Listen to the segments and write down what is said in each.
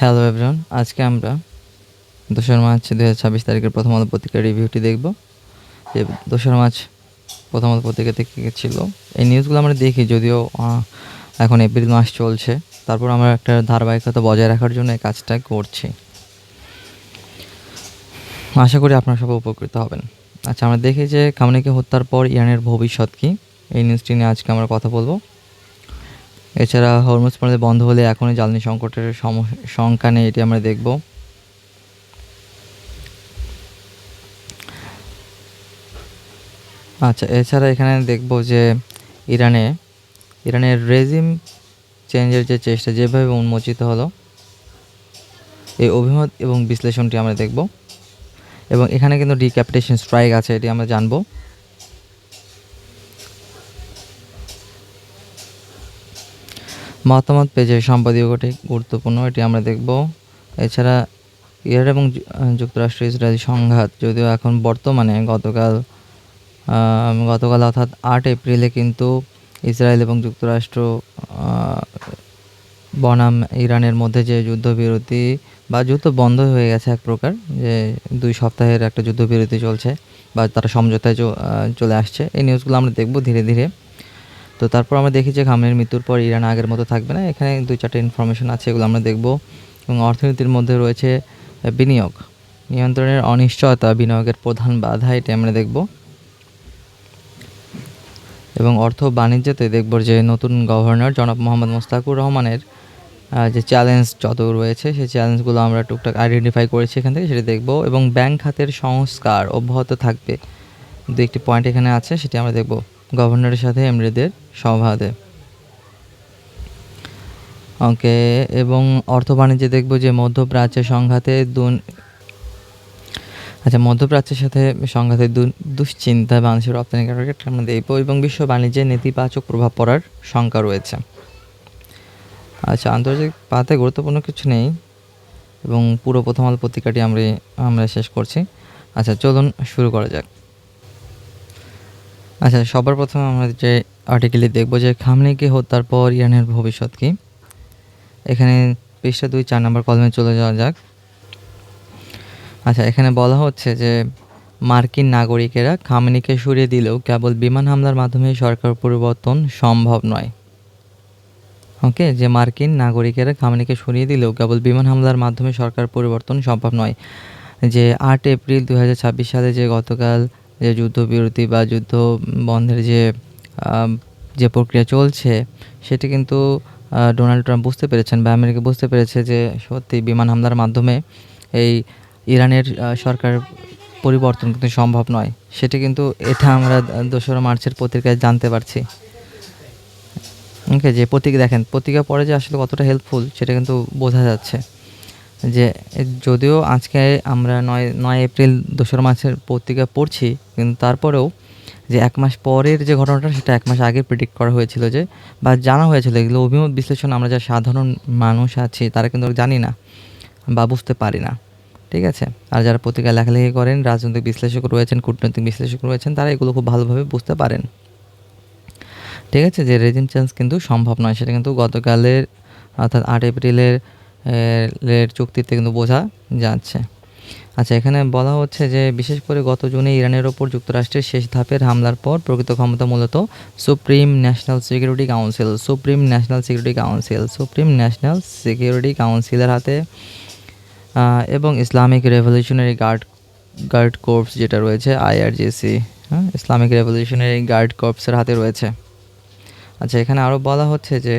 Hello everyone, আজকে আমরা ২রা মার্চ ২০২৬ তারিখের প্রথম আলো পত্রিকার রিভিউটি দেখব। যে ২রা মার্চ প্রথম আলো পত্রিকাতে কী কী ছিল, এই নিউজগুলো আমরা দেখি। যদিও এখন এপ্রিল মাস চলছে, তারপর আমরা একটা ধারাবাহিকতা বজায় রাখার জন্য এই কাজটা করছি। আশা করি আপনারা সবাই উপকৃত হবেন। আচ্ছা, আমরা দেখি যে খামেনিকে হত্যার পর ইরানের ভবিষ্যৎ কী, এই নিউজটি নিয়ে আজকে আমরা কথা বলবো। এছাড়া হরমুজ প্রণালী বন্ধ হলে এখনই জ্বালানি সংকটের শঙ্কা নেই, এটি আমরা দেখব। আচ্ছা, এছাড়া এখানে দেখব যে ইরানের রেজিম চেঞ্জের যে চেষ্টা যেভাবে উন্মোচিত হলো, এই অভিমত এবং বিশ্লেষণটি আমরা দেখব। এবং এখানে কিন্তু ডিক্যাপিটেশন স্ট্রাইক আছে, এটি আমরা জানব। মতামত পেজে সম্পাদকীয়টি গুরুত্বপূর্ণ, এটি আমরা দেখব। এছাড়া ইরান এবং যুক্তরাষ্ট্র ইসরায়েলি সংঘাত, যদিও এখন বর্তমানে গতকাল অর্থাৎ ৮ এপ্রিলে কিন্তু ইসরায়েল এবং যুক্তরাষ্ট্র বনাম ইরানের মধ্যে যে যুদ্ধবিরতি বা যুদ্ধ বন্ধ হয়ে গেছে এক প্রকার, যে ২ সপ্তাহের একটা যুদ্ধবিরতি চলছে বা তারা সমঝোতায় চলে আসছে, এই নিউজগুলো আমরা দেখব ধীরে ধীরে। তো তারপর আমরা দেখি যে খামেনির মৃত্যুর পর ইরান আগের মতো থাকবে না। এখানে ২-৪টা ইনফরমেশন আছে, এগুলো আমরা দেখব। এবং অর্থনীতির মধ্যে রয়েছে বিনিয়োগ নিয়ন্ত্রণের অনিশ্চয়তা, বিনিয়োগের প্রধান বাধা, এটি আমরা দেখব। এবং অর্থ বাণিজ্যতে দেখব যে নতুন গভর্নর জনাব মোহাম্মদ মোস্তাকুর রহমানের যে চ্যালেঞ্জ যত রয়েছে, সেই চ্যালেঞ্জগুলো আমরা টুকটাক আইডেন্টিফাই করেছি এখান থেকে, সেটা দেখব। এবং ব্যাংক খাতের সংস্কার অব্যাহত থাকবে, ২-১টি পয়েন্ট এখানে আছে, সেটি আমরা দেখব গভর্নরের সাথে এমরিদের সভাতে। ওকে, এবং অর্থ বাণিজ্যে দেখব যে মধ্যপ্রাচ্যের সাথে সংঘাতে দুশ্চিন্তা বাংলাদেশের রপ্তানিকারকের আমরা দেখব। এবং বিশ্ব বাণিজ্যে নেতিবাচক প্রভাব পড়ার শঙ্কা রয়েছে। আচ্ছা, আন্তর্জাতিক পাতায় গুরুত্বপূর্ণ কিছু নেই এবং পুরো প্রথম আলো পত্রিকাটি আমরা শেষ করছি। আচ্ছা, চলুন শুরু করা যাক। আচ্ছা, সবার প্রথমে আমরা যে আর্টিকেলটি দেখব যে খামেনিকে হত্যার পর ইরানের ভবিষ্যৎ কী। এখানে পৃষ্ঠা ২-৪ নম্বর কলমে চলে যাওয়া যাক। আচ্ছা, এখানে বলা হচ্ছে যে মার্কিন নাগরিকেরা খামেনিকে সরিয়ে দিলেও কেবল বিমান হামলার মাধ্যমে সরকার পরিবর্তন সম্ভব নয়। ওকে, যে মার্কিন নাগরিকেরা খামেনিকে সরিয়ে দিলেও কেবল বিমান হামলার মাধ্যমে সরকার পরিবর্তন সম্ভব নয়। যে ৮ এপ্রিল ২০২৬ সালে যে গতকাল যে যুদ্ধবিরতি বা যুদ্ধ বন্ধের যে প্রক্রিয়া চলছে, সেটি কিন্তু ডোনাল্ড ট্রাম্প বুঝতে পেরেছেন বা আমেরিকা বুঝতে পেরেছে যে সত্যি বিমান হামলার মাধ্যমে এই ইরানের সরকার পরিবর্তন কিন্তু সম্ভব নয়। সেটি কিন্তু এটা আমরা ২রা মার্চের পত্রিকায় জানতে পারছি। ওকে, যে পত্রিকা পড়ে যে আসলে কতটা হেল্পফুল সেটা কিন্তু বোঝা যাচ্ছে। যে যদিও আজকে আমরা ৯ এপ্রিল ২রা মার্চের পত্রিকা পড়ছি, কিন্তু তারপরেও যে ১ মাস পরের যে ঘটনাটা, সেটা ১ মাস আগে প্রেডিক্ট করা হয়েছিল যে বা জানা হয়েছিল। এগুলো অভিমত বিশ্লেষণ আমরা যারা সাধারণ মানুষ আছি তারা কিন্তু জানি না বা বুঝতে পারি না, ঠিক আছে। আর যারা পত্রিকায় লেখালেখি করেন, রাজনৈতিক বিশ্লেষক রয়েছেন, কূটনৈতিক বিশ্লেষক রয়েছেন, তারা এগুলো খুব ভালোভাবে বুঝতে পারেন, ঠিক আছে। যে রেজিম চেঞ্জ কিন্তু সম্ভব নয়, সেটা কিন্তু গতকালের অর্থাৎ ৮ এপ্রিলের চুক্তিতে কিন্তু বোঝা যাচ্ছে। আচ্ছা, এখানে বলা হচ্ছে যে বিশেষ করে গত জুনে ইরানের ওপর যুক্তরাষ্ট্রের শেষ ধাপের হামলার পর প্রকৃত ক্ষমতা মূলত সুপ্রিম ন্যাশনাল সিকিউরিটি কাউন্সিলের হাতে এবং ইসলামিক রেভলিউশনারি গার্ড কর্পস যেটা রয়েছে IRGC, ইসলামিক রেভলিউশনারি গার্ড কর্পসের হাতে রয়েছে। আচ্ছা, এখানে আরও বলা হচ্ছে যে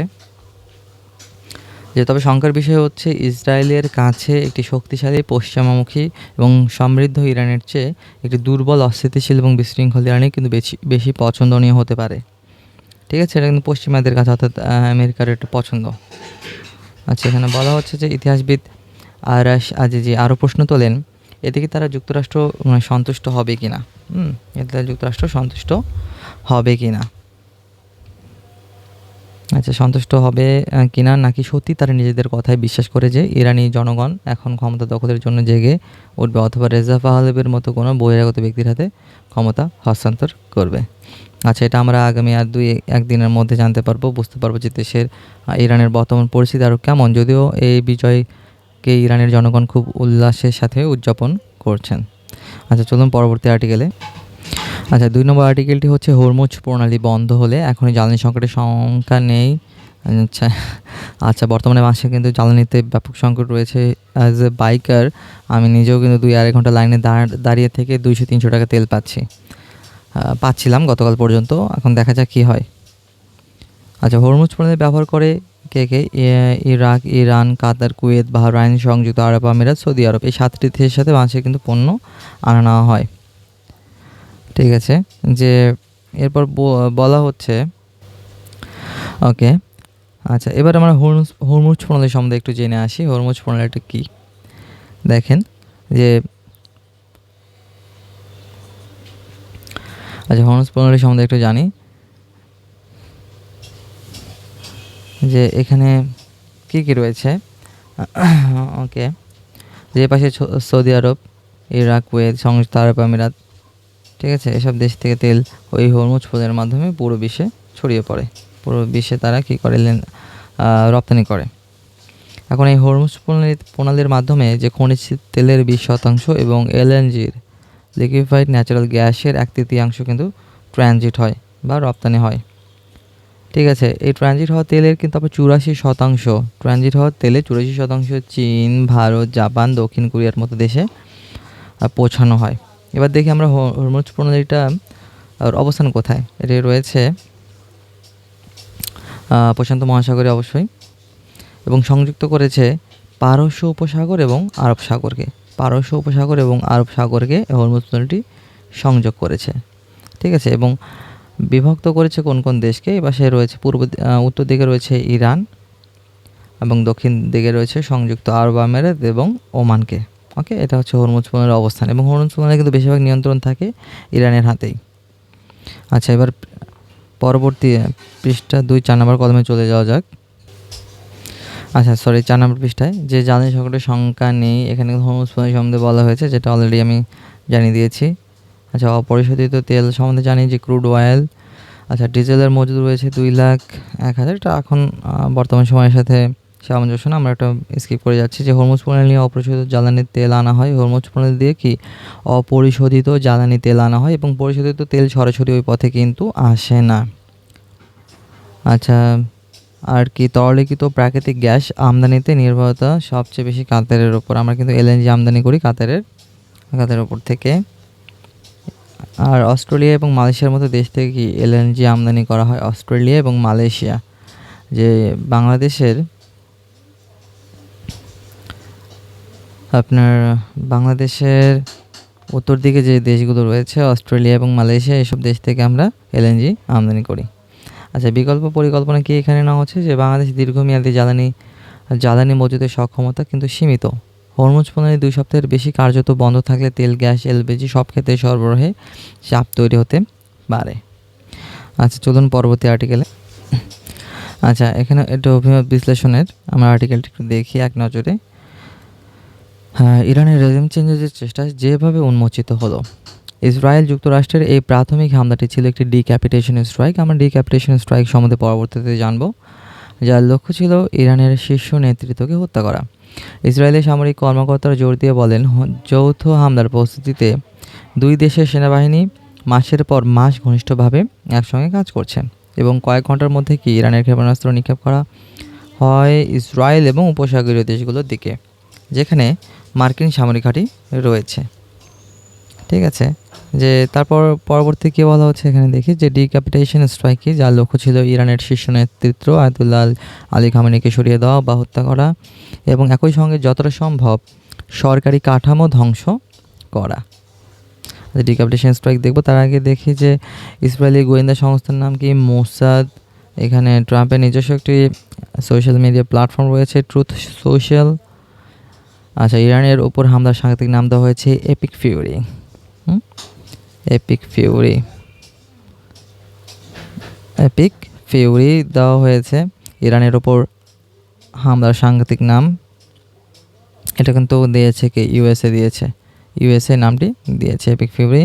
তবে শঙ্কার বিষয় হচ্ছে ইসরায়েলের কাছে একটি শক্তিশালী পশ্চিমামুখী এবং সমৃদ্ধ ইরানের চেয়ে একটি দুর্বল, অস্থিতিশীল এবং বিশৃঙ্খল ইরানই কিন্তু বেশি পছন্দনীয় হতে পারে, ঠিক আছে। এটা কিন্তু পশ্চিমাদের কাছে অর্থাৎ আমেরিকার একটা পছন্দ। আচ্ছা, এখানে বলা হচ্ছে যে ইতিহাসবিদ আরাশ আজিজি আরও প্রশ্ন তোলেন, এতে কি তারা যুক্তরাষ্ট্র সন্তুষ্ট হবে কি না। সন্তুষ্ট হবে কি না। আচ্ছা, সন্তুষ্ট হবে কিনা, নাকি সত্যি তারা নিজেদের কথায় বিশ্বাস করে যে ইরানি জনগণ এখন ক্ষমতা দখলের জন্য জেগে উঠবে অথবা রেজা পাহলেভের মতো কোনো বহিরাগত ব্যক্তির হাতে ক্ষমতা হস্তান্তর করবে। আচ্ছা, এটা আমরা আগামী আর ২-১ দিনের মধ্যে জানতে পারবো, বুঝতে পারবো যে দেশের ইরানের বর্তমান পরিস্থিতি আরও কেমন। যদিও এই বিজয় কে ইরানের জনগণ খুব উল্লাসের সাথে উদযাপন করছেন। আচ্ছা, চলুন পরবর্তী আর্টিকেলে। আচ্ছা, 2 নম্বর আর্টিকেলটি হচ্ছে হরমুজ প্রণালী বন্ধ হলে এখনই জ্বালানি সংকটের শঙ্কা নেই। আচ্ছা আচ্ছা, বর্তমানে বাংলাদেশে কিন্তু জ্বালানিতে ব্যাপক সংকট রয়েছে। অ্যাজ এ বাইকার আমি নিজেও কিন্তু 2-2.5 ঘন্টা লাইনে দাঁড়িয়ে থেকে 200-300 টাকা তেল পাচ্ছিলাম গতকাল পর্যন্ত। এখন দেখা যাক কী হয়। আচ্ছা, হরমুজ প্রণালী ব্যবহার করে কে ইরাক, ইরান, কাতার, কুয়েত, বাহরাইন, সংযুক্ত আরব আমিরাত, সৌদি আরব, এই 7টি দেশের সাথে বাংলাদেশে কিন্তু পণ্য আনা নেওয়া হয়। ঠিক আছে, যে এরপর বলা হচ্ছে ওকে। আচ্ছা, এবার আমরা হরমুজ প্রণালী সম্বন্ধে একটু জেনে আসি। হরমুজ প্রণালীটা কী দেখেন যে আচ্ছা, হরমুজ প্রণালী সম্বন্ধে একটু জানি যে এখানে কী কী রয়েছে। ওকে, যে পাশে সৌদি আরব, ইরাক, কুয়েত, সংযুক্ত আরব আমিরাত, ঠিক আছে, এসব দেশ থেকে তেল ওই হরমুজ প্রণালীর মাধ্যমে পুরো বিশ্বে ছড়িয়ে পড়ে। পুরো বিশ্বে তারা কী করে রপ্তানি করে। এখন এই হরমুজ প্রণালীর মাধ্যমে যে খনিজ তেলের 20% এবং এলএনজির লিকুইফাইড ন্যাচারাল গ্যাসের 1/3 কিন্তু ট্রানজিট হয় বা রপ্তানি হয়। ঠিক আছে, এই ট্রানজিট হওয়া তেলের কিন্তু আবার 84% ট্রানজিট হওয়া তেলে 84% চীন, ভারত, জাপান, দক্ষিণ কোরিয়ার মতো দেশে পৌঁছানো হয়। এবার দেখি আমরা হরমুজ প্রণালীটা অবস্থান কোথায়। এটি রয়েছে প্রশান্ত মহাসাগরে অবশ্যই, এবং সংযুক্ত করেছে পারস্য উপসাগর এবং আরব সাগরকে। পারস্য উপসাগর এবং আরব সাগরকে হরমুজ প্রণালীটি সংযোগ করেছে। ঠিক আছে, এবং বিভক্ত করেছে কোন কোন দেশকে। এবার সে রয়েছে উত্তর দিকে রয়েছে ইরান এবং দক্ষিণ দিকে রয়েছে সংযুক্ত আরব আমিরাত এবং ওমানকে। ওকে, এটা হচ্ছে হরমুজ প্রণালীর অবস্থান, এবং হরমুজ প্রণালী কিন্তু বেশিরভাগ নিয়ন্ত্রণ থাকে ইরানের হাতেই। আচ্ছা, এবার পরবর্তী পৃষ্ঠা 4 নম্বর কলমে চলে যাওয়া যাক। আচ্ছা, 4 নম্বর পৃষ্ঠায় যে জ্বালানি সংকটের শঙ্কা নেই, এখানে হরমুজ প্রণালী সম্বন্ধে বলা হয়েছে, যেটা অলরেডি আমি জানিয়ে দিয়েছি। আচ্ছা, অপরিশোধিত তেল সম্বন্ধে জানি যে ক্রুড অয়েল। আচ্ছা, ডিজেলের মজুদ রয়েছে 2,01,000। এটা এখন বর্তমান সময়ের সাথে সামঞ্জস্য না, আমরা একটা স্কিপ করে যাচ্ছি। যে হরমুজ প্রণালী নিয়ে অপরিশোধিত জ্বালানি তেল আনা হয়। হরমুজ প্রণালী দিয়ে কি অপরিশোধিত জ্বালানি তেল আনা হয়, এবং পরিশোধিত তেল সরাসরি ওই পথে কিন্তু আসে না। আচ্ছা, আর কি তরলীকৃত প্রাকৃতিক গ্যাস আমদানিতে নির্ভরতা সবচেয়ে বেশি কাতারের ওপর। আমরা কিন্তু এলএনজি আমদানি করি কাতারের ওপর থেকে। আর অস্ট্রেলিয়া এবং মালয়েশিয়ার মতো দেশ থেকে কি এলএনজি আমদানি করা হয়। অস্ট্রেলিয়া এবং মালয়েশিয়া, যে বাংলাদেশের উত্তর দিকে যে দেশগুলো রয়েছে অস্ট্রেলিয়া এবং মালয়েশিয়া, এসব দেশ থেকে আমরা এলএনজি আমদানি করি। আচ্ছা, বিকল্প পরিকল্পনা কি এখানে নেওয়া হচ্ছে যে বাংলাদেশ দীর্ঘমেয়াদী জ্বালানি মজুদের সক্ষমতা কিন্তু সীমিত। হরমুজ প্রণালী 2 সপ্তাহের বেশি কার্যত বন্ধ থাকলে তেল, গ্যাস, এলপিজি সব ক্ষেত্রে সরবরাহে চাপ তৈরি হতে পারে। আচ্ছা, চলুন পরবর্তী আর্টিকেলে। আচ্ছা, এখানে একটু অভিমত বিশ্লেষণের আমরা আর্টিকেলটি একটু দেখি এক নজরে। ইরানের রেজিম চেঞ্জের চেষ্টা যেভাবে উন্মোচিত হলো। ইসরায়েল যুক্তরাষ্ট্রের এই প্রাথমিক হামলাটি ছিল একটি ডিক্যাপিটেশন স্ট্রাইক। আমরা ডিক্যাপিটেশন স্ট্রাইক সম্বন্ধে পরবর্তীতে জানব, যার লক্ষ্য ছিল ইরানের শীর্ষ নেতৃত্বকে হত্যা করা। ইসরায়েলের সামরিক কর্মকর্তারা জোর দিয়ে বলেন, যৌথ হামলার প্রস্তুতিতে 2 দেশের সেনাবাহিনী মাসের পর মাস ঘনিষ্ঠভাবে একসঙ্গে কাজ করছে, এবং কয়েক ঘন্টার মধ্যে কি ইরানের ক্ষেপণাস্ত্র নিক্ষেপ করা হয় ইসরায়েল এবং উপসাগরীয় দেশগুলোর দিকে, যেখানে মার্কিন সামরিক ঘাঁটি রয়েছে। ঠিক আছে, যে তারপর পরবর্তী কী বলা হচ্ছে এখানে দেখি, যে ডিক্যাপিটেশন স্ট্রাইকে যার লক্ষ্য ছিল ইরানের শীর্ষ নেতৃত্ব আয়াতুল্লাহ আলী খামেনিকে সরিয়ে দেওয়া বা হত্যা করা, এবং একই সঙ্গে যতটা সম্ভব সরকারি কাঠামো ধ্বংস করা। ডিক্যাপিটেশন স্ট্রাইক দেখবো, তার আগে দেখি যে ইসরায়েলি গোয়েন্দা সংস্থার নাম কি, মোসাদ। এখানে ট্রাম্পের নিজস্ব একটি সোশ্যাল মিডিয়া প্ল্যাটফর্ম রয়েছে, ট্রুথ সোশ্যাল। আচ্ছা, ইরানের ওপর হামলার সাংঘাতিক নাম দেওয়া হয়েছে এপিক ফিউরি। এপিক ফিউরি দেওয়া হয়েছে ইরানের ওপর হামলার সাংঘাতিক নাম। এটা কিন্তু দিয়েছে কি ইউএসএ নামটি দিয়েছে epic Fury.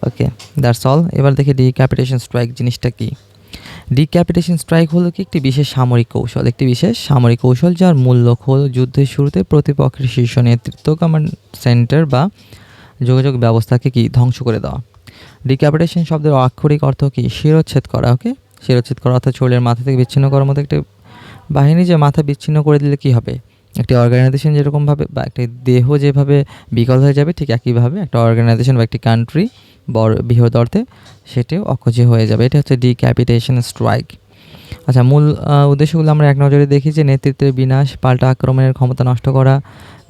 Okay, that's all. এবার দেখি ডিক্যাপিটেশন স্ট্রাইক জিনিসটা কি। ডিক্যাপিটেশন স্ট্রাইক হলো কি একটি বিশেষ সামরিক কৌশল যার মূল লক্ষ্য হলো যুদ্ধের শুরুতে প্রতিপক্ষের শীর্ষ নেতৃত্ব, কমান্ড সেন্টার বা যোগাযোগ ব্যবস্থাকে কি ধ্বংস করে দেওয়া। ডিক্যাপিটেশন শব্দের আক্ষরিক অর্থ কি শিরোচ্ছেদ করা। ওকে, শিরোচ্ছেদ করা অর্থাৎ শরীরের মাথা থেকে বিচ্ছিন্ন করার মতো। একটি বাহিনী যে মাথা বিচ্ছিন্ন করে দিলে কি হবে, একটি অর্গানাইজেশন যেরকমভাবে বা একটি দেহ যেভাবে বিকল হয়ে যাবে, ঠিক একইভাবে একটা অর্গানাইজেশন বা একটি কান্ট্রি বৃহৎ অর্থে সেটিও অকেজো হয়ে যাবে। এটা হচ্ছে ডিক্যাপিটেশন স্ট্রাইক। আচ্ছা, মূল উদ্দেশ্যগুলো আমরা এক নজরে দেখি যে নেতৃত্বের বিনাশ, পাল্টা আক্রমণের ক্ষমতা নষ্ট করা,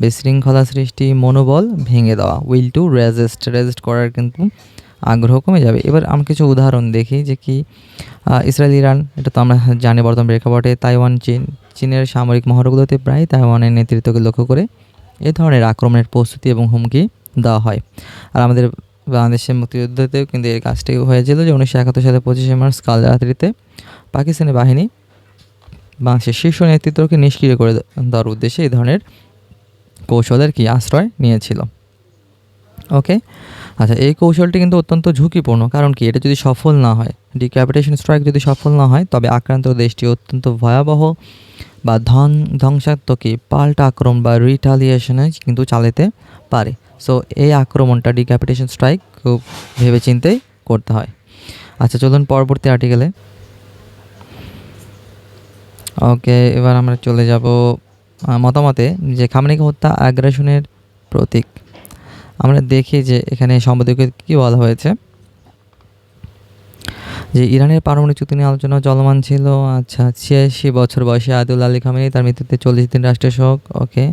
বিশৃঙ্খলা সৃষ্টি, মনোবল ভেঙে দেওয়া, উইল টু রেজিস্ট করার কিন্তু আগ্রহ কমে যাবে। এবার আমরা কিছু উদাহরণ দেখি যে কি ইসরায়েল ইরান, এটা তো আমরা জানি বর্তমান প্রেক্ষাপটে। তাইওয়ান চীনের সামরিক মহড়াগুলোতে প্রায় তাইওয়ানের নেতৃত্বকে লক্ষ্য করে এ ধরনের আক্রমণের প্রস্তুতি এবং হুমকি দেওয়া হয়। আর আমাদের বাংলাদেশের মুক্তিযুদ্ধতেও কিন্তু এই কাজটি হয়েছিল যে 1971 সালে 25শে মার্চ কাল রাত্রিতে পাকিস্তানি বাহিনী বাংলাদেশের শীর্ষ নেতৃত্বকে নিষ্ক্রিয় করে দেওয়ার উদ্দেশ্যে এই ধরনের কৌশলের কি আশ্রয় নিয়েছিল। ওকে, আচ্ছা, এই কৌশলটি কিন্তু অত্যন্ত ঝুঁকিপূর্ণ। কারণ কি, এটা যদি সফল না হয়, ডিক্যাপিটেশন স্ট্রাইক যদি সফল না হয়, তবে আক্রান্ত দেশটি অত্যন্ত ভয়াবহ বা ধ্বংসাত্মক পাল্টা আক্রমণ বা রিটালিয়েশনে কিন্তু চালাতে পারে। সো এই আক্রমণটা ডিক্যাপিটেশন স্ট্রাইক খুব ভেবেচিন্তেই করতে হয়। আচ্ছা, চলুন পরবর্তী আর্টিকেলে। ওকে, এবার আমরা চলে যাব মতামতে যে খামেনি হত্যা আগ্রাসনের প্রতীক। আমরা দেখি যে এখানে সম্পাদকে কী বলা হয়েছে যে ইরানের পারমাণবিক চুক্তি নিয়ে আলোচনা চলমান ছিল। আচ্ছা, 86 বছর বয়সী আয়াতুল্লাহ আলী খামেনি, তার মৃত্যুতে 40 দিন রাষ্ট্রীয় শোক। ওকে,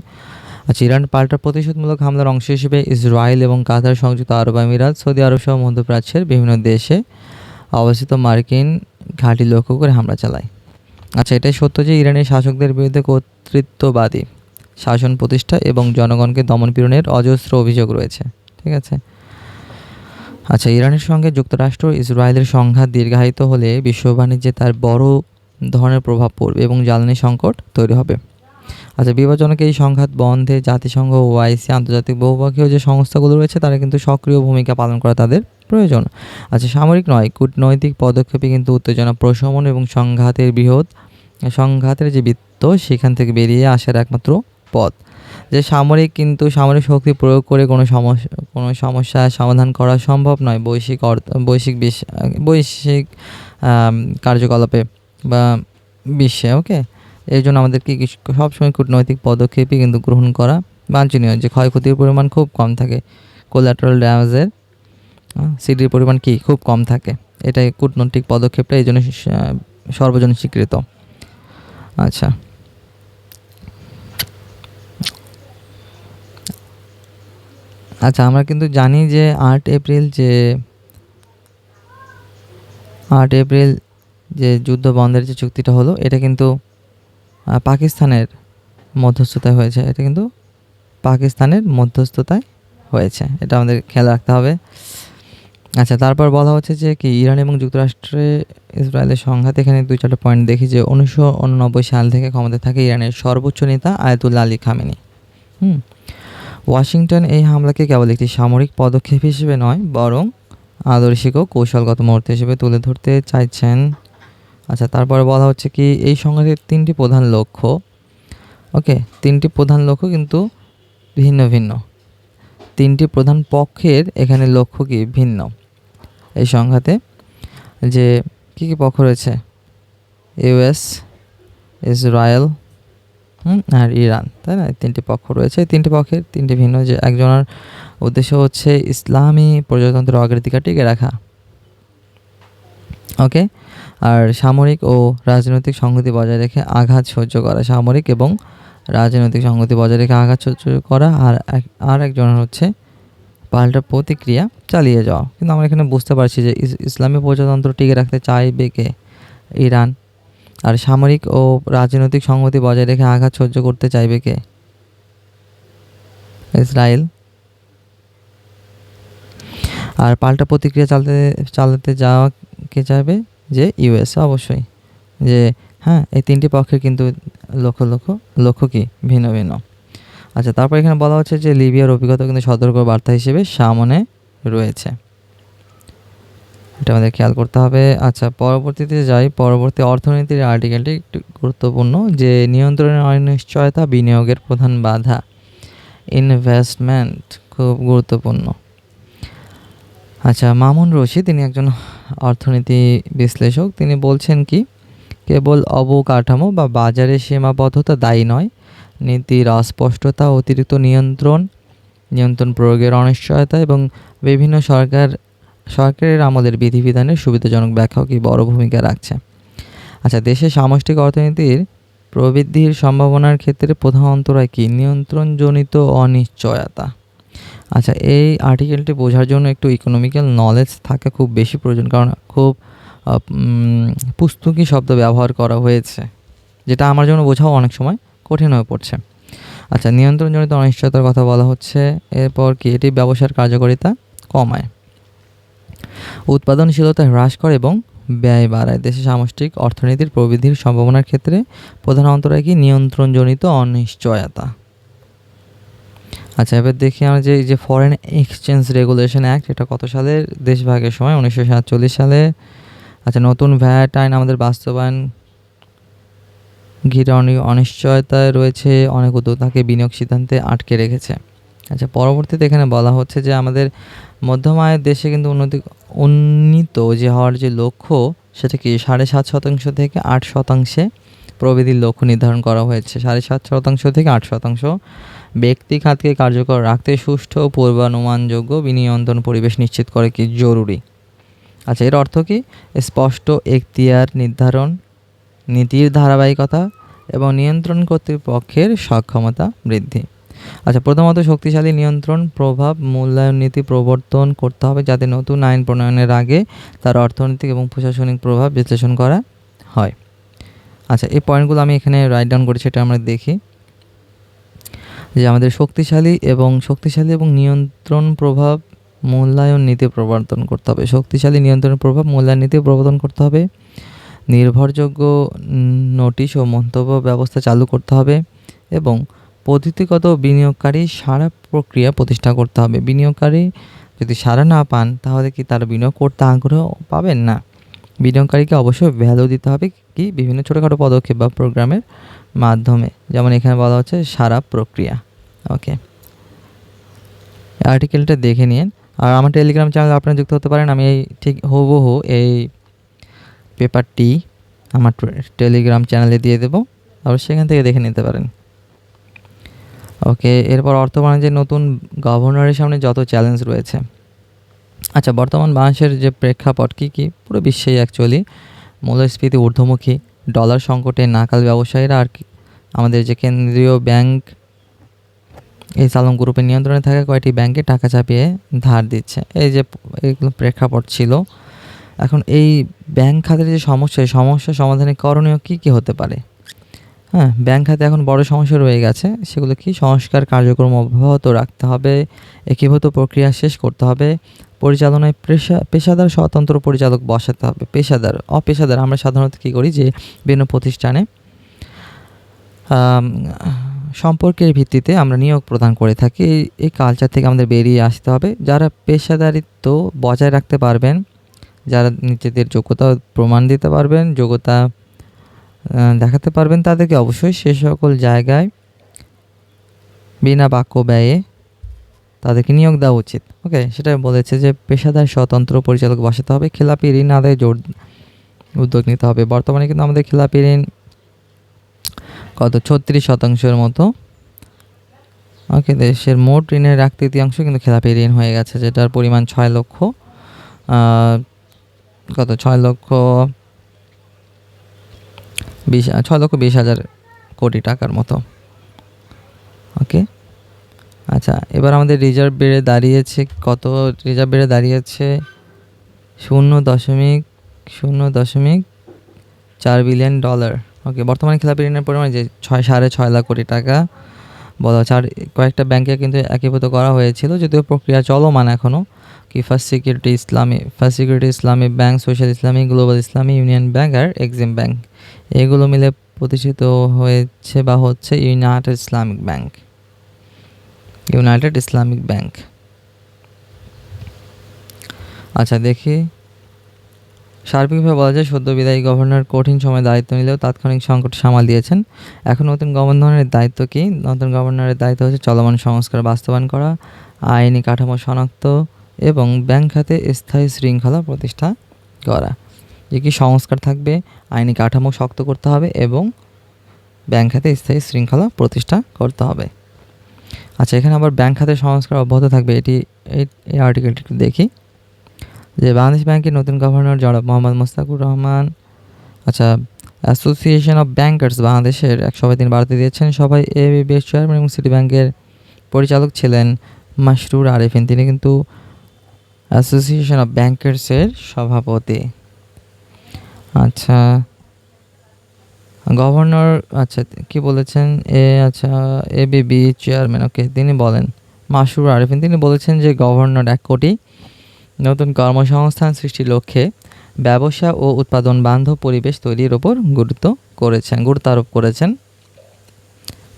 আচ্ছা, ইরান পাল্টা প্রতিশোধমূলক হামলার অংশ হিসেবে ইসরায়েল এবং কাতার, সংযুক্ত আরব আমিরাত, সৌদি আরব সহ মধ্যপ্রাচ্যের বিভিন্ন দেশে অবস্থিত মার্কিন ঘাঁটি লক্ষ্য করে হামলা চালায়। আচ্ছা, এটাই সত্য যে ইরানের শাসকদের বিরুদ্ধে কর্তৃত্ববাদী শাসন প্রতিষ্ঠা এবং জনগণকে দমনপীড়নের অজস্র অভিযোগ রয়েছে। ঠিক আছে। আচ্ছা, ইরানের সঙ্গে যুক্তরাষ্ট্র ইসরায়েলের সংঘাত দীর্ঘায়িত হলে বিশ্ব বাণিজ্যে তার বড় ধরনের প্রভাব পড়বে এবং জ্বালানি সংকট তৈরি হবে। আচ্ছা, বিপজ্জনক এই সংঘাত বন্ধে জাতিসংঘ, ওআইসি, আন্তর্জাতিক বহুপক্ষীয় যে সংস্থাগুলো রয়েছে তারা কিন্তু সক্রিয় ভূমিকা পালন করা তাদের প্রয়োজন। আচ্ছা, সামরিক নয়, কূটনৈতিক পদক্ষেপে কিন্তু উত্তেজনা প্রশমন এবং সংঘাতের যে বৃত্ত সেখান থেকে বেরিয়ে আসার একমাত্র পথ। যে সামরিক শক্তি প্রয়োগ করে কোনো সমস্যার সমাধান করা সম্ভব নয় বৈশ্বিক কার্যকলাপে বা বিশ্বে। ওকে, এই জন্য আমাদেরকে সবসময় কূটনৈতিক পদক্ষেপই কিন্তু গ্রহণ করা বাঞ্ছনীয়, যে ক্ষয়ক্ষতির পরিমাণ খুব কম থাকে, কোলাটারাল ড্যামেজের সিডির পরিমাণ কি খুব কম থাকে। এটাই কূটনৈতিক পদক্ষেপটা এই জন্য সর্বজন স্বীকৃত। আচ্ছা, আমরা কিন্তু জানি যে 8 এপ্রিল যে যুদ্ধ বন্ধের যে চুক্তিটা হলো, এটা কিন্তু পাকিস্তানের মধ্যস্থতায় হয়েছে। এটা আমাদের খেয়াল রাখতে হবে। আচ্ছা, তারপর বলা হচ্ছে যে কি ইরান এবং যুক্তরাষ্ট্রে ইসরায়েলের সংঘাত। এখানে 2-4টা পয়েন্ট দেখি যে 1989 সাল থেকে ক্ষমতায় থাকে ইরানের সর্বোচ্চ নেতা আয়াতুল্লাহ আলী খামেনি। ওয়াশিংটন এই হামলাকে কেবল একটি সামরিক পদক্ষেপ হিসেবে নয়, বরং আদর্শিক ও কৌশলগত মুহূর্ত হিসেবে তুলে ধরতে চাইছেন। আচ্ছা, তারপরে বলা হচ্ছে কি এই সংঘাতের 3টি প্রধান লক্ষ্য। ওকে, 3টি প্রধান লক্ষ্য কিন্তু ভিন্ন ভিন্ন। 3টি প্রধান পক্ষের এখানে লক্ষ্য কি ভিন্ন। এই সংঘাতে যে কী পক্ষ রয়েছে, ইউএস, ইসরায়েল আর ইরান, তাই না? 3টি পক্ষ রয়েছে। 3টি পক্ষের 3টি ভিন্ন। যে একজনের উদ্দেশ্য হচ্ছে ইসলামী প্রজাতন্ত্রের অগ্রাধিকার টিকে রাখা। ওকে, আর সামরিক ও রাজনৈতিক সংহতি বজায় রেখে আঘাত সহ্য করা। সামরিক এবং রাজনৈতিক সংহতি বজায় রেখে আঘাত সহ্য করা। আর একজনের হচ্ছে পাল্টা প্রতিক্রিয়া চালিয়ে যাওয়া। কিন্তু আমরা এখানে বুঝতে পারছি যে ইসলামী প্রজাতন্ত্র টিকে রাখতে চাইবে কে, ইরান। আর সামরিক ও রাজনৈতিক সংহতি বজায় রেখে আঘাত সহ্য করতে চাইবে কে, ইসরায়েল। আর পাল্টা প্রতিক্রিয়া চালাতে যাওয়া কে চাইবে, যে ইউএস অবশ্যই। যে হ্যাঁ, এই 3টি পক্ষের কিন্তু লক্ষ্য কি ভিন্ন ভিন্ন। আচ্ছা, তারপর এখানে বলা হচ্ছে যে লিবিয়ার অভিজ্ঞতা কিন্তু সতর্ক বার্তা হিসেবে সামনে রয়েছে। এটা আমাদের খেয়াল করতে হবে। আচ্ছা, পরবর্তীতে যাই। পরবর্তী অর্থনীতির আর্টিকেলটি একটু গুরুত্বপূর্ণ, যে নিয়ন্ত্রণের অনিশ্চয়তা বিনিয়োগের প্রধান বাধা। ইনভেস্টমেন্ট খুব গুরুত্বপূর্ণ। আচ্ছা, মামুন রশিদ, তিনি একজন অর্থনীতি বিশ্লেষক। তিনি বলছেন কি, কেবল অবকাঠামো বা বাজারের সীমাবদ্ধতা দায়ী নয়, নীতির অস্পষ্টতা, অতিরিক্ত নিয়ন্ত্রণ প্রয়োগের অনিশ্চয়তা এবং বিভিন্ন সরকারের আমলের বিধিবিধানের সুবিধাজনক ব্যাখ্যাও কি বড় ভূমিকা রাখছে। আচ্ছা, দেশের সামষ্টিক অর্থনীতির প্রবৃদ্ধির সম্ভাবনার ক্ষেত্রে প্রধান অন্তরায় কি? নিয়ন্ত্রণজনিত অনিশ্চয়তা। আচ্ছা, এই আর্টিকেলটি বোঝার জন্য একটু ইকোনমিক্যাল নলেজ থাকা খুব বেশি প্রয়োজন, কারণ খুব পুস্তকি শব্দ ব্যবহার করা হয়েছে, যেটা আমার জন্য বোঝাও অনেক সময় কঠিন হয়ে পড়ছে। আচ্ছা, নিয়ন্ত্রণজনিত অনিশ্চয়তার কথা বলা হচ্ছে। এরপর কি, এটি ব্যবসার কার্যকারিতা কমায়, উৎপাদনশীলতা হ্রাস করে এবং ব্যয় বাড়ায়। দেশের সামষ্টিক অর্থনীতির প্রবৃদ্ধির সম্ভাবনার ক্ষেত্রে প্রধান অন্তরায় কি? নিয়ন্ত্রণজনিত অনিশ্চয়তা। আচ্ছা, এবার দেখি আমরা যে ফরেন এক্সচেঞ্জ রেগুলেশন অ্যাক্ট, এটা কত সালের? দেশভাগের সময় 1947 সালে। আচ্ছা, নতুন ভ্যাট আইন আমাদের বাস্তবায়ন ঘিরে অনিশ্চয়তায় রয়েছে, অনেক উদ্যোক্তাকে বিনিয়োগ সিদ্ধান্তে আটকে রেখেছে। আচ্ছা, পরবর্তীতে এখানে বলা হচ্ছে যে আমাদের মধ্যম আয়ের দেশে কিন্তু উন্নীত যে হওয়ার যে লক্ষ্য, সেটা কি 7.5% থেকে 8% প্রবৃদ্ধির লক্ষ্য নির্ধারণ করা হয়েছে। 7.5% থেকে 8%। ব্যক্তি খাতকে কার্যকর রাখতে সুষ্ঠু পূর্বানুমানযোগ্য বিনিয়ন্ত্রণ পরিবেশ নিশ্চিত করে কি জরুরি। আচ্ছা, এর অর্থ কি? স্পষ্ট এখতিয়ার নির্ধারণ, নীতির ধারাবাহিকতা এবং নিয়ন্ত্রণ কর্তৃপক্ষের সক্ষমতা বৃদ্ধি। আচ্ছা, প্রথমত শক্তিশালী নিয়ন্ত্রণ প্রভাব মূল্যায়ন নীতি প্রবর্তন করতে হবে, যাতে নতুন আইন প্রণয়নের আগে তার অর্থনৈতিক এবং প্রশাসনিক প্রভাব বিশ্লেষণ করা হয়। আচ্ছা, এই পয়েন্টগুলো আমি এখানে রাইট ডাউন করেছি, এটা আমরা দেখি যে আমাদের শক্তিশালী এবং নিয়ন্ত্রণ প্রভাব মূল্যায়ন নীতি প্রবর্তন করতে হবে। শক্তিশালী নিয়ন্ত্রণ প্রভাব মূল্যায়ন নীতি প্রবর্তন করতে হবে। নির্ভরযোগ্য নোটিশ ও মন্তব্য ব্যবস্থা চালু করতে হবে এবং পদ্ধতিগত বিনিয়োগকারী সারা প্রক্রিয়া প্রতিষ্ঠা করতে হবে। বিনিয়োগকারী যদি সাড়া না পান, তাহলে কি তারা বিনিয়োগ করতে আগ্রহ পাবেন না। বিনিয়োগকারীকে অবশ্যই ভ্যালু দিতে হবে কি বিভিন্ন ছোটোখাটো পদক্ষেপ বা প্রোগ্রামের মাধ্যমে, যেমন এখানে বলা হচ্ছে সারা প্রক্রিয়া। ওকে, আর্টিকেলটা দেখে নিন। আর আমার টেলিগ্রাম চ্যানেলে আপনারা যুক্ত হতে পারেন। আমি এই ঠিক হুবহু এই পেপারটি আমার টেলিগ্রাম চ্যানেলে দিয়ে দেবো, আর সেখান থেকে দেখে নিতে পারেন। ওকে, এরপর অর্থ বাণিজ্যের নতুন গভর্নরের সামনে যত চ্যালেঞ্জ রয়েছে। আচ্ছা, বর্তমান বাংলাদেশের যে প্রেক্ষাপট কী পুরো বিশ্বেই অ্যাকচুয়ালি মূল্যস্ফীতি ঊর্ধ্বমুখী, ডলার সংকটে নাকাল ব্যবসায়ীরা, আর আমাদের যে কেন্দ্রীয় ব্যাংক এই সালম গ্রুপের নিয়ন্ত্রণে থাকা কয়েকটি ব্যাংকে টাকা চাপিয়ে ধার দিচ্ছে। এই যে এইগুলো প্রেক্ষাপট ছিল। এখন এই ব্যাংক খাতের যে সমস্যা সমাধানে করণীয় কী হতে পারে? হ্যাঁ, ব্যাংক খাতে এখন বড় সমস্যা রয়ে গেছে। সেগুলো কি? সংস্কার কার্যক্রম অব্যাহত রাখতে হবে, একীভূত প্রক্রিয়া শেষ করতে হবে, পরিচালনায় পেশাদার স্বতন্ত্র পরিচালক বসাতে হবে। অপেশাদার আমরা সাধারণত কী করি, যে বিভিন্ন প্রতিষ্ঠানে সম্পর্কের ভিত্তিতে আমরা নিয়োগ প্রদান করে থাকি। এই কালচার থেকে আমাদের বেরিয়ে আসতে হবে। যারা পেশাদারিত্ব বজায় রাখতে পারবেন, যারা নিজেদের যোগ্যতা প্রমাণ দিতে পারবেন, যোগ্যতা দেখাতে পারবেন, তাদেরকে অবশ্যই সে সকল জায়গায় বিনা বাক্য ব্যয়ে তাদেরকে নিয়োগ দেওয়া উচিত। ওকে, সেটা বলেছে যে পেশাদার স্বতন্ত্র পরিচালক বসাতে হবে। খেলাপি ঋণ আদায়ে জোর উদ্যোগ নিতে হবে। বর্তমানে কিন্তু আমাদের খেলাপি ঋণ কত 36% মতো। ওকে, দেশের মোট ঋণের 1/3 কিন্তু খেলাপি ঋণ হয়ে গেছে, যেটার পরিমাণ 6,20,000 কোটি টাকার মতো। ওকে, আচ্ছা, এবার আমাদের রিজার্ভ বেড়ে দাঁড়িয়েছে কত? রিজার্ভ বেড়ে দাঁড়িয়েছে 0.4 বিলিয়ন ডলার। ওকে, বর্তমানে খেলাপি ঋণের পরিমাণ যে 6.5 লাখ কোটি টাকা বলা হচ্ছে। আর কয়েকটা ব্যাংকে কিন্তু একীভূত করা হয়েছিল, যদিও প্রক্রিয়া চলমান এখনও। কি ফার্স্ট সিকিউরিটি ইসলামী ব্যাংক, সোশ্যাল ইসলামী, গ্লোবাল ইসলামী, ইউনিয়ন ব্যাংক আর এক্সিম ব্যাংক, এগুলো মিলে প্রতিষ্ঠিত হয়েছে বা হচ্ছে ইউনাইটেড ইসলামিক ব্যাংক। আচ্ছা, দেখি সার্বিকভাবে বলা যায় সদ্য বিদায়ী গভর্নর কঠিন সময়ে দায়িত্ব নিলেও তাৎক্ষণিক সংকট সামাল দিয়েছেন। এখন নতুন গভর্নরের দায়িত্ব কি? নতুন গভর্নরের দায়িত্ব হচ্ছে চলমান সংস্কার বাস্তবায়ন করা, আইনি কাঠামো শনাক্ত এবং ব্যাংক খাতে স্থায়ী শৃঙ্খলা প্রতিষ্ঠা করা। যে কি সংস্কার থাকবে, আইনি কাঠামো শক্ত করতে হবে এবং ব্যাংক খাতে স্থায়ী শৃঙ্খলা প্রতিষ্ঠা করতে হবে। আচ্ছা, এখানে আবার ব্যাংক খাতে সংস্কার অব্যাহত থাকবে, এই আর্টিকেলটি একটু দেখি। যে বাংলাদেশ ব্যাংকের নতুন গভর্নর জনাব মোহাম্মদ মোস্তাকুর রহমান, আচ্ছা, অ্যাসোসিয়েশন অফ ব্যাংকার্স বাংলাদেশের এক সভায় তিনি বার্তা দিয়েছেন। সভায় এবিবিএস চেয়ারম্যান এবং সিটি ব্যাংকের পরিচালক ছিলেন মাসরুর আরেফিন। তিনি কিন্তু অ্যাসোসিয়েশন অফ ব্যাংকার্সের সভাপতি। আচ্ছা, গভর্নর, আচ্ছা কি বলেছেন, এবিবি চেয়ারম্যান, ওকে, তিনি বলেন মাসরুর আরেফিন, তিনি বলেছেন যে গভর্নর 1 কোটি নতুন কর্মসংস্থান সৃষ্টির লক্ষ্যে ব্যবসা ও উৎপাদন বান্ধব পরিবেশ তৈরির ওপর গুরুত্ব আরোপ করেছেন।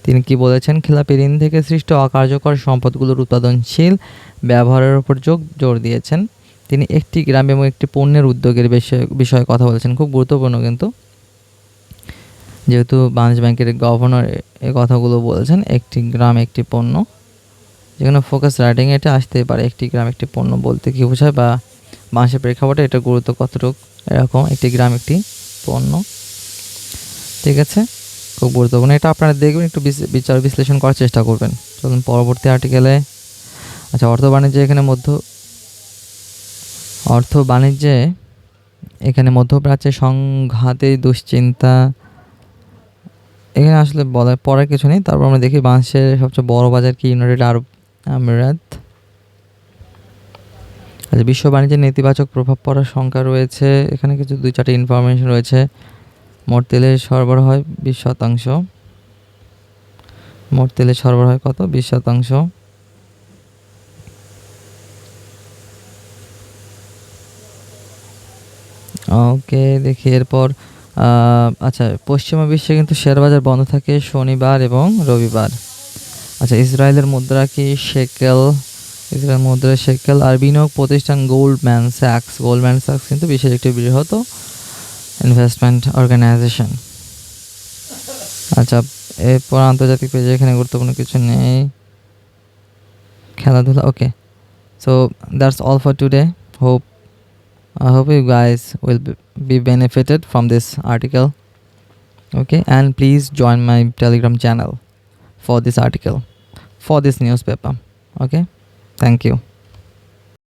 তিনি কি বলেছেন, খেলাপি ঋণ থেকে সৃষ্ট অকার্যকর সম্পদগুলোর উৎপাদনশীল ব্যবহারের ওপর জোর দিয়েছেন। তিনি একটি গ্রাম এবং একটি পণ্যের উদ্যোগের বিষয়ে কথা বলেছেন, খুব গুরুত্বপূর্ণ কিন্তু, যেহেতু বাংলাদেশ ব্যাংকের গভর্নর এই কথাগুলো বলেছেন। একটি গ্রাম একটি পণ্য, যেখানে ফোকাস রাইটিং এটা আসতেই পারে, একটি গ্রাম একটি পণ্য বলতে কী বোঝায় বা বাংলাদেশের প্রেক্ষাপটে এটা গুরুত্ব কতটুকু, এরকম একটি গ্রাম একটি পণ্য। ঠিক আছে, খুব গুরুত্বপূর্ণ, এটা আপনারা দেখবেন, একটু বিচার বিশ্লেষণ করার চেষ্টা করবেন। চলুন পরবর্তী আর্টিকেলে। আচ্ছা, অর্থ বাণিজ্যে এখানে মধ্যপ্রাচ্যের সংঘাতে দুশ্চিন্তা, এখানে আসলে পড়ার কিছু নেই। তারপর আমরা দেখি বাংলাদেশের সবচেয়ে বড় বাজার কি, ইউনাইটেড আরব আমিরাত। আচ্ছা, বিশ্ব বাণিজ্যের নেতিবাচক প্রভাব পড়ার শঙ্কা রয়েছে, এখানে কিছু 2-4টি ইনফরমেশন রয়েছে। মোট তেলের সরবরাহ 20%, মোট তেলের সরবরাহ কত, 20%। ওকে, দেখি এরপর। আচ্ছা, পশ্চিমা বিশ্বে কিন্তু শেয়ার বাজার বন্ধ থাকে শনিবার এবং রবিবার। আচ্ছা, ইসরায়েলের মুদ্রা কি, শেকেল, ইসরায়েল মুদ্রা শেকেল। আর বিনিয়োগ প্রতিষ্ঠান গোল্ডম্যান স্যাক্স কিন্তু বিশ্বের একটি বৃহৎ ইনভেস্টমেন্ট অর্গানাইজেশন। আচ্ছা, এরপর আন্তর্জাতিক পেজে এখানে গুরুত্বপূর্ণ কিছু নেই, খেলাধুলা। Okay, so that's all for today. I hope you guys will be benefited from this article. Okay, and please join my Telegram channel for this article, for this newspaper. Okay, thank you.